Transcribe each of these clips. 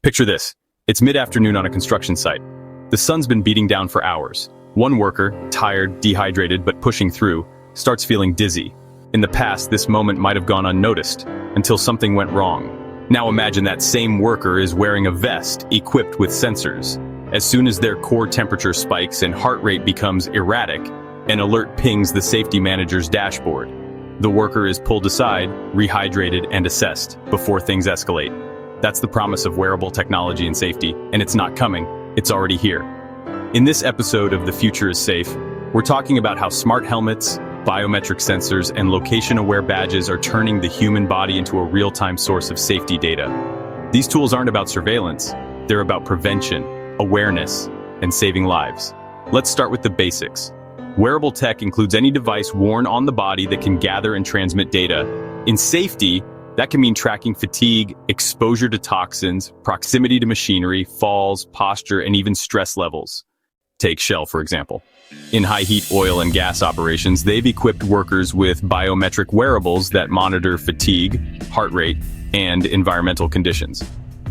Picture this. It's mid-afternoon on a construction site. The sun's been beating down for hours. One worker, tired, dehydrated, but pushing through, starts feeling dizzy. In the past, this moment might have gone unnoticed, until something went wrong. Now imagine that same worker is wearing a vest equipped with sensors. As soon as their core temperature spikes and heart rate becomes erratic, an alert pings the safety manager's dashboard. The worker is pulled aside, rehydrated, and assessed before things escalate. That's the promise of wearable technology and safety, and it's not coming, it's already here. In this episode of The Future is Safe, we're talking about how smart helmets, biometric sensors, and location-aware badges are turning the human body into a real-time source of safety data. These tools aren't about surveillance, they're about prevention, awareness, and saving lives. Let's start with the basics. Wearable tech includes any device worn on the body that can gather and transmit data. In safety, that can mean tracking fatigue, exposure to toxins, proximity to machinery, falls, posture, and even stress levels. Take Shell, for example. In high-heat oil and gas operations, they've equipped workers with biometric wearables that monitor fatigue, heart rate, and environmental conditions.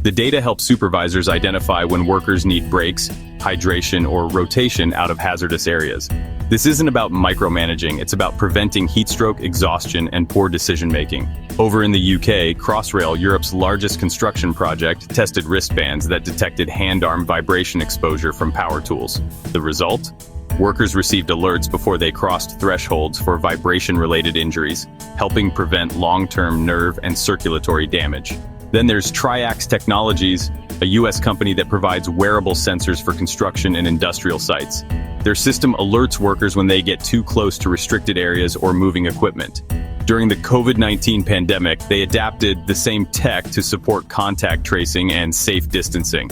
The data helps supervisors identify when workers need breaks, hydration, or rotation out of hazardous areas. This isn't about micromanaging, it's about preventing heatstroke, exhaustion, and poor decision-making. Over in the UK, Crossrail, Europe's largest construction project, tested wristbands that detected hand-arm vibration exposure from power tools. The result? Workers received alerts before they crossed thresholds for vibration-related injuries, helping prevent long-term nerve and circulatory damage. Then there's Triax Technologies, a US company that provides wearable sensors for construction and industrial sites. Their system alerts workers when they get too close to restricted areas or moving equipment. During the COVID-19 pandemic, they adapted the same tech to support contact tracing and safe distancing.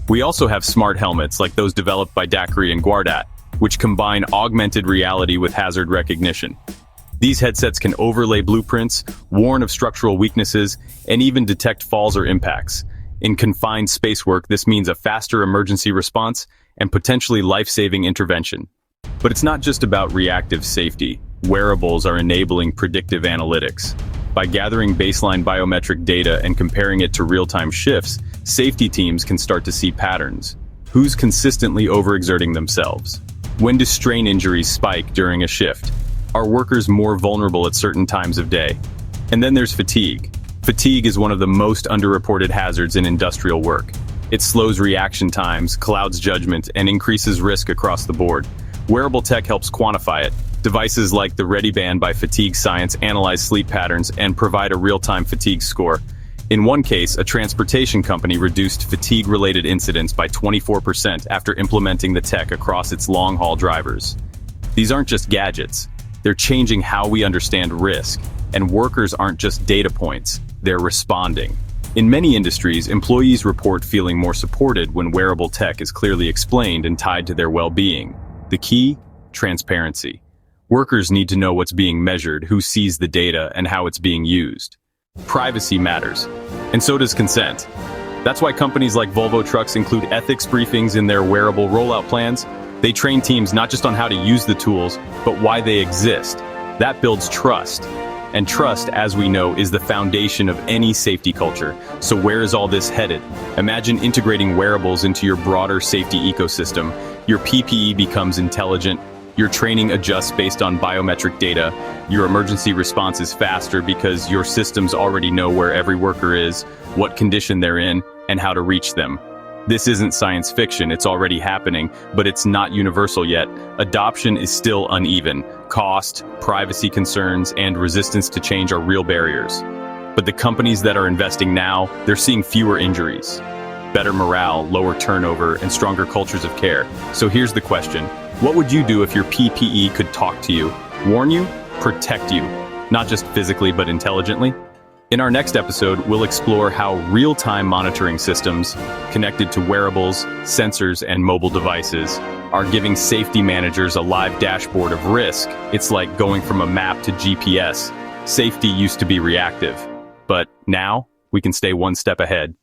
We also have smart helmets like those developed by DAQRI and Guardat, which combine augmented reality with hazard recognition. These headsets can overlay blueprints, warn of structural weaknesses, and even detect falls or impacts. In confined space work, this means a faster emergency response and potentially life-saving intervention. But it's not just about reactive safety. Wearables are enabling predictive analytics. By gathering baseline biometric data and comparing it to real-time shifts, safety teams can start to see patterns. Who's consistently overexerting themselves? When do strain injuries spike during a shift? Are workers more vulnerable at certain times of day? And then there's fatigue. Fatigue is one of the most underreported hazards in industrial work. It slows reaction times, clouds judgment, and increases risk across the board. Wearable tech helps quantify it. Devices like the ReadyBand by Fatigue Science analyze sleep patterns and provide a real-time fatigue score. In one case, a transportation company reduced fatigue-related incidents by 24% after implementing the tech across its long-haul drivers. These aren't just gadgets. They're changing how we understand risk, and workers aren't just data points, they're responding. In many industries, employees report feeling more supported when wearable tech is clearly explained and tied to their well-being. The key? Transparency. Workers need to know what's being measured, who sees the data, and how it's being used. Privacy matters, and so does consent. That's why companies like Volvo Trucks include ethics briefings in their wearable rollout plans. They train teams not just on how to use the tools, but why they exist. That builds trust. And trust, as we know, is the foundation of any safety culture. So where is all this headed? Imagine integrating wearables into your broader safety ecosystem. Your PPE becomes intelligent. Your training adjusts based on biometric data. Your emergency response is faster because your systems already know where every worker is, what condition they're in, and how to reach them. This isn't science fiction, it's already happening, but it's not universal yet. Adoption is still uneven. Cost, privacy concerns, and resistance to change are real barriers. But the companies that are investing now, they're seeing fewer injuries, better morale, lower turnover, and stronger cultures of care. So here's the question. What would you do if your PPE could talk to you, warn you, protect you, not just physically but intelligently? In our next episode, we'll explore how real-time monitoring systems, connected to wearables, sensors, and mobile devices, are giving safety managers a live dashboard of risk. It's like going from a map to GPS. Safety used to be reactive, but now we can stay one step ahead.